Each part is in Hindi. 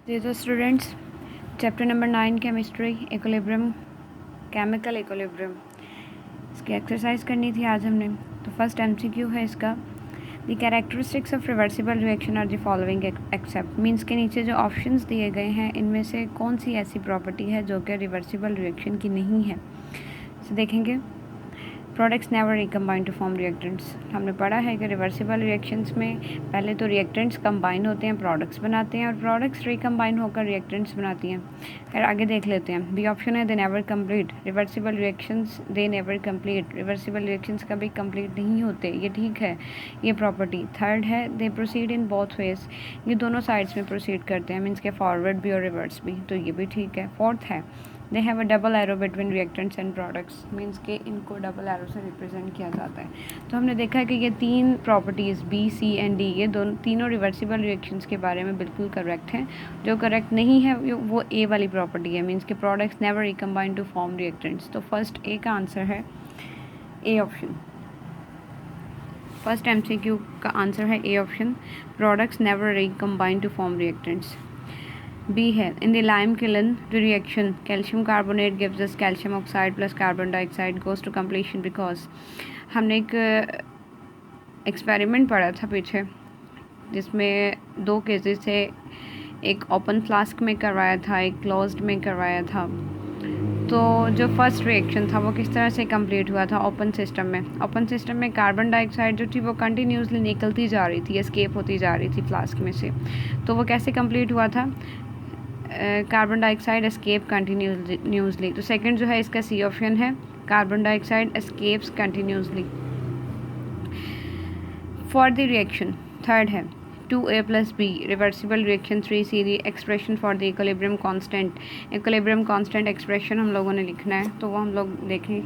जी तो students, chapter number 9 chemistry equilibrium, chemical equilibrium, इसकी एक्सरसाइज करनी थी आज हमने। तो फर्स्ट एमसीक्यू है इसका, the characteristics of reversible reaction are the following except. Means के नीचे जो ऑप्शंस दिए गए हैं इनमें से कौन सी ऐसी प्रॉपर्टी है जो कि रिवर्सिबल रिएक्शन की नहीं है। तो देखेंगे, products never recombine to form reactants. हमने पढ़ा है कि रिवर्सिबल रिएक्शंस में पहले तो रिएक्टेंट्स कंबाइन होते हैं, प्रोडक्ट्स बनाते हैं, और प्रोडक्ट्स रिकम्बाइन होकर रिएक्टेंट्स बनाती हैं। फिर आगे देख लेते हैं। बी ऑप्शन है they never complete. Reversible reactions they never complete, reversible reactions कभी कंप्लीट नहीं होते, ये ठीक है, ये प्रॉपर्टी। थर्ड है दे प्रोसीड इन बोथ वेज, ये दोनों साइड्स में प्रोसीड करते हैं, मीन्स के फॉरवर्ड भी और रिवर्स भी, तो ये भी ठीक है। फोर्थ है they have a double arrow between reactants and products, means के इनको डबल एरो से रिप्रेजेंट किया जाता है। तो हमने देखा है कि ये तीन properties B, C and D, ये तीनों रिवर्सिबल रिएक्शंस के बारे में बिल्कुल करेक्ट हैं। जो करेक्ट नहीं है वो ए वाली प्रॉपर्टी है, मीन्स के products never recombine to form reactants. तो फर्स्ट ए का आंसर है ए ऑप्शन। फर्स्ट एमसीक्यू का आंसर है A option, products never recombine to form reactants. B है in the lime kiln reaction calcium carbonate gives us calcium oxide plus carbon dioxide goes to completion because. हमने एक एक्सपेरिमेंट पढ़ा था पीछे जिसमें दो केसेस थे, एक ओपन फ्लास्क में करवाया था, एक क्लोज्ड में करवाया था। तो जो फर्स्ट रिएक्शन था वो किस तरह से कंप्लीट हुआ था ओपन सिस्टम में। ओपन सिस्टम में कार्बन डाइऑक्साइड जो थी वो कंटिन्यूसली निकलती जा रही थी, एस्केप होती जा रही थी फ्लास्क में से। तो वो कैसे कंप्लीट हुआ था, कार्बन डाइऑक्साइड एस्केप कंटिन्यूसली। तो सेकंड जो है इसका सी ऑप्शन है, carbon dioxide escapes continuously. For the reaction third है 2a + b reversible reaction 3c the expression for the equilibrium constant. Equilibrium constant expression हम लोगों ने लिखना है, तो वो हम लोग देखें।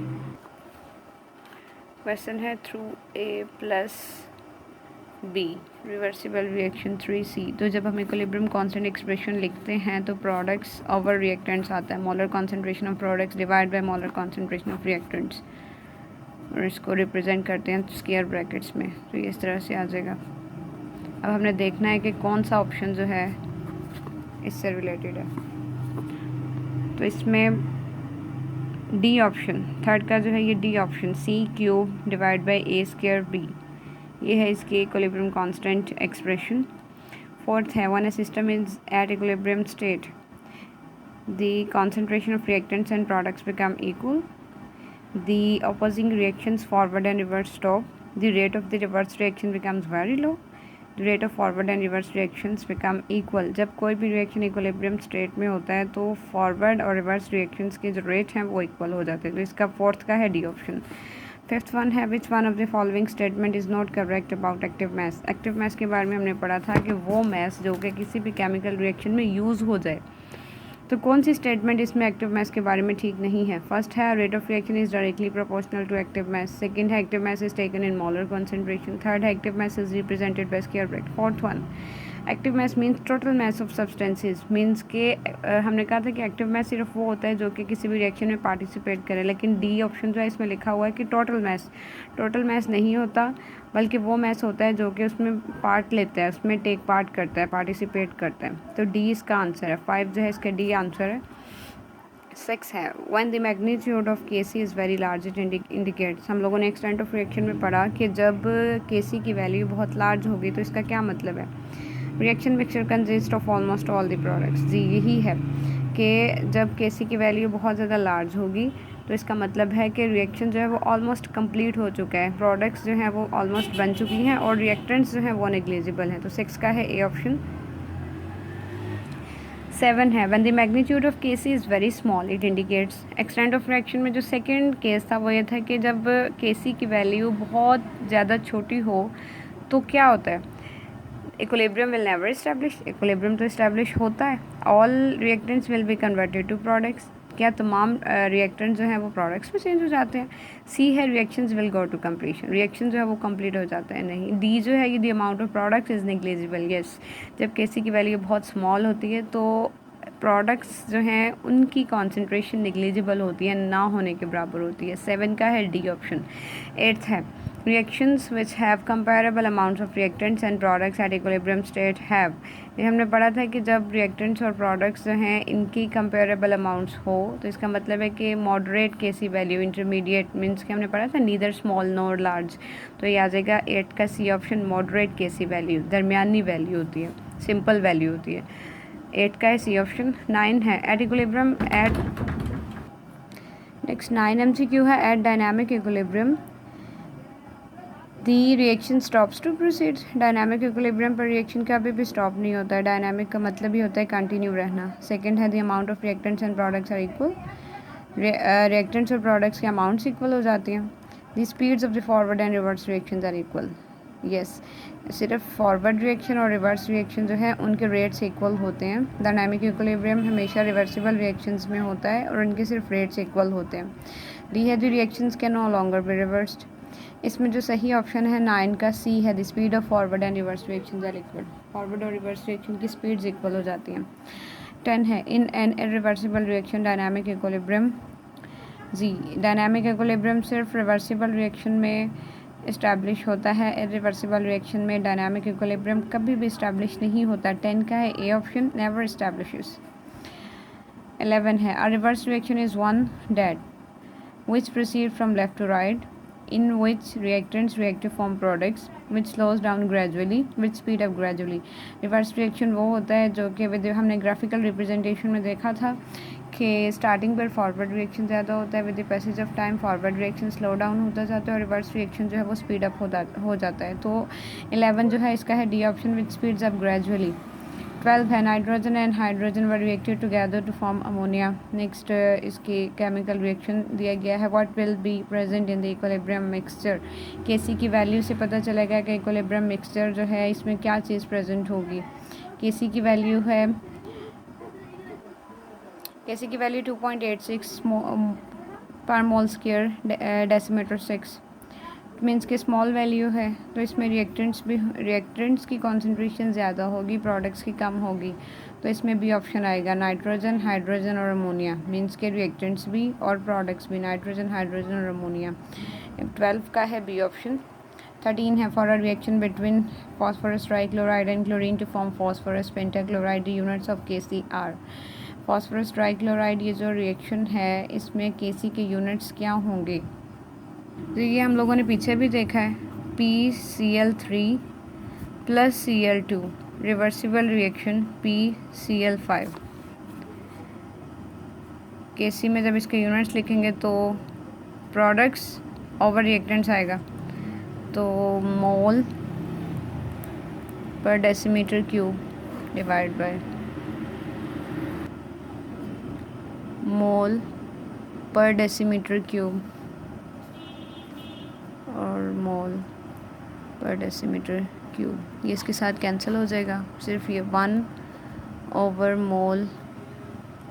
क्वेश्चन है three a + B reversible reaction 3c। तो जब हम इक्विलिब्रियम कांस्टेंट एक्सप्रेशन लिखते हैं तो प्रोडक्ट्स ओवर रिएक्टेंट्स आता है, molar concentration of products divide by molar concentration of reactants, और इसको रिप्रेजेंट करते हैं स्क्वायर ब्रैकेट्स में। तो ये इस तरह से आ जाएगा। अब हमने देखना है कि कौन सा ऑप्शन जो है इससे रिलेटेड है। तो इसमें डी ऑप्शन थर्ड का जो है, ये D option c³ divide by a²b, ये है इसकी इक्विलिब्रियम कांस्टेंट एक्सप्रेशन। फोर्थ है one A system is at equilibrium state the concentration of reactants and products become equal, the opposing reactions forward and reverse stop, the rate of the reverse reaction becomes very low, the rate of forward and reverse reactions become equal. जब कोई भी रिएक्शन इक्विलिब्रियम स्टेट में होता है तो फॉरवर्ड और रिवर्स रिएक्शंस के जो रेट हैं वो इक्वल हो जाते हैं। तो इसका फोर्थ का है डी ऑप्शन। फिफ्थ वन है which one of the following statement is not correct about active mass. Active mass के बारे में हमने पढ़ा था कि वो मैस जो कि किसी भी केमिकल रिएक्शन में यूज़ हो जाए। तो कौन सी स्टेटमेंट इसमें एक्टिव मैस के बारे में ठीक नहीं है। फर्स्ट है rate of reaction is directly proportional to active mass. Second है active mass is taken in molar concentration. Third है active mass is represented by square bracket. Fourth one active mass means total mass of substances. Means के हमने कहा था कि एक्टिव मैस सिर्फ वो होता है जो कि किसी भी रिएक्शन में पार्टिसिपेट करे, लेकिन डी ऑप्शन जो है इसमें लिखा हुआ है कि टोटल मैस नहीं होता, बल्कि वो मैस होता है जो कि उसमें पार्ट लेता है, उसमें टेक पार्ट करता है, पार्टिसिपेट करता है। तो डी इसका आंसर है। 5 जो है इसका डी आंसर है। 6 है when the magnitude of KC is very large it indicates. हम लोगों ने एक्सटेंट ऑफ रिएक्शन में पढ़ा कि जब केसी की वैल्यू बहुत लार्ज होगी तो इसका क्या मतलब है। Reaction mixture consist of almost all the products. जी यही है कि जब केसी की वैल्यू बहुत ज़्यादा लार्ज होगी तो इसका मतलब है कि रिएक्शन जो है वो ऑलमोस्ट कंप्लीट हो चुका है, प्रोडक्ट्स जो हैं वो ऑलमोस्ट बन चुकी हैं और रिएक्टेंट्स जो हैं वो नेग्लिजिबल हैं। तो 6 का है ए ऑप्शन। 7 है when the magnitude of KC is very small it indicates. Extent of reaction में जो सेकेंड केस था वो ये था कि जब केसी की वैल्यू बहुत ज़्यादा छोटी हो तो क्या होता है, equilibrium will never establish. Equilibrium तो इस्टेब्लिश होता है, all reactants will be converted to products. क्या तमाम रिएक्टेंट्स जो हैं वो प्रोडक्ट्स में चेंज हो जाते हैं। सी है reactions will go to completion, reaction जो है वो कंप्लीट हो जाता है नहीं। डी जो है ये the amount of product is negligible. Yes, जब केसी की वैल्यू बहुत स्मॉल होती है तो प्रोडक्ट्स जो हैं उनकी कॉन्सेंट्रेशन नेग्लिजिबल होती है, ना होने के बराबर होती है। 7 का है डी ऑप्शन। 8th है reactions which have comparable amounts of reactants and products at equilibrium state have, ये हमने पढ़ा था कि जब रिएक्टेंट्स और प्रोडक्ट्स जो हैं इनकी कंपेरेबल अमाउंट्स हो तो इसका मतलब है कि मॉडरेट केसी वैल्यू, इंटरमीडिएट मीन्स कि हमने पढ़ा था नीदर स्मॉल नॉर लार्ज, तो ये आ जाएगा 8 का सी ऑप्शन, मॉडरेट केसी वैल्यू, दरमियानी वैल्यू होती है, सिंपल वैल्यू होती है, 8 का है सी ऑप्शन। 9 है at equilibrium at, next 9 MCQ है at dynamic equilibrium the reaction stops to proceed. Dynamic equilibrium पर रिएक्शन कभी भी स्टॉप नहीं होता है, डायनामिक का मतलब ही होता है कंटिन्यू रहना। सेकंड है the amount of reactants and products are equal, reactants और प्रोडक्ट्स की अमाउंट्स इक्वल हो जाती हैं। The speeds of the forward and reverse reactions are equal, yes, सिर्फ फॉरवर्ड रिएक्शन और रिवर्स रिएक्शन जो है उनके रेट्स इक्वल होते हैं। डायनामिक इक्विलिब्रियम हमेशा रिवर्सिबल रिएक्शंस में होता है और उनके सिर्फ रेट्स इक्वल होते हैं। डी है the reactions can no longer be reversed, इसमें जो सही ऑप्शन है 9 का सी है, the speed of forward and reverse reactions are equal, forward और रिवर्स रिएक्शन की स्पीड्स इक्वल हो जाती हैं। 10 है in an irreversible reaction dynamic equilibrium जी, डायनामिक इक्विलिब्रियम सिर्फ रिवर्सिबल रिएक्शन में इस्टेब्लिश होता है, इरिवर्सिबल रिएक्शन में डायनामिक इक्विलिब्रियम कभी भी इस्टेब्लिश नहीं होता। 10 का है ए ऑप्शन, नेवर इस्टेब्लिशेस। 11 है a reverse reaction is one that which proceed from left to right, in which reactants react to form products, which slows down gradually, which speed up gradually। Reverse reaction वो होता है जो कि हमने ग्राफिकल रिप्रेजेंटेशन में देखा था कि स्टार्टिंग पर फॉरवर्ड रिएक्शन ज़्यादा होता है, with the passage of time forward reaction slow down होता जाता है और रिवर्स रिएक्शन जो है वो स्पीड अप हो जाता है। तो 11 जो है इसका है D option, which speeds up gradually. 12 है nitrogen and hydrogen were reacted together to form ammonia. Next इसकी केमिकल रिएक्शन दिया गया है, what will be present in the equilibrium mixture. KC की वैल्यू से पता चलेगा कि इक्विलिब्रियम मिक्सचर जो है इसमें क्या चीज़ प्रेजेंट होगी। केसी की वैल्यू है, केसी की वैल्यू 2.86 पर मोल स्क्वायर डेसीमीटर 6 मीन्स के स्मॉल वैल्यू है, तो इसमें रिएक्टेंट्स की कॉन्सेंट्रेशन ज़्यादा होगी, प्रोडक्ट्स की कम होगी, तो इसमें भी ऑप्शन आएगा नाइट्रोजन, हाइड्रोजन और अमोनिया, मीन्स के रिएक्टेंट्स भी और प्रोडक्ट्स भी, नाइट्रोजन, हाइड्रोजन और अमोनिया। 12 का है बी ऑप्शन। 13 है for a reaction between phosphorus trichloride and chlorine to form phosphorus pentachloride, the units of KCr। Phosphorus trichloride ये जो रिएक्शन है इसमें KC के यूनिट्स क्या होंगे, तो ये हम लोगों ने पीछे भी देखा है, PCl3 plus Cl2, reversible reaction PCl5। KC में जब इसके यूनिट्स लिखेंगे तो प्रोडक्ट्स ओवर रिएक्टेंट्स आएगा, तो मोल पर decimetre cube divide by mole पर डेसीमीटर क्यूब और मोल पर डेसीमीटर क्यूब, ये इसके साथ कैंसिल हो जाएगा, सिर्फ ये 1/मोल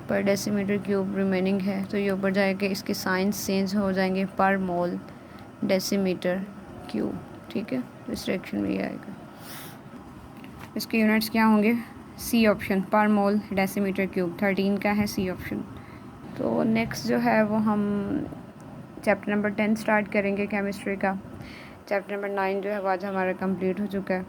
पर डेसीमीटर क्यूब रिमेनिंग है, तो ये ऊपर जाएगा, इसके साइंस चेंज हो जाएंगे पर मोल डेसीमीटर क्यूब, ठीक है, इस रिएक्शन में ये आएगा। इसके यूनिट्स क्या होंगे, सी ऑप्शन पर मोल डेसीमीटर क्यूब, 13 का है सी ऑप्शन। तो नेक्स्ट जो है वो हम चैप्टर नंबर 10 स्टार्ट करेंगे केमिस्ट्री का। चैप्टर नंबर 9 जो है वो आज हमारा कंप्लीट हो चुका है।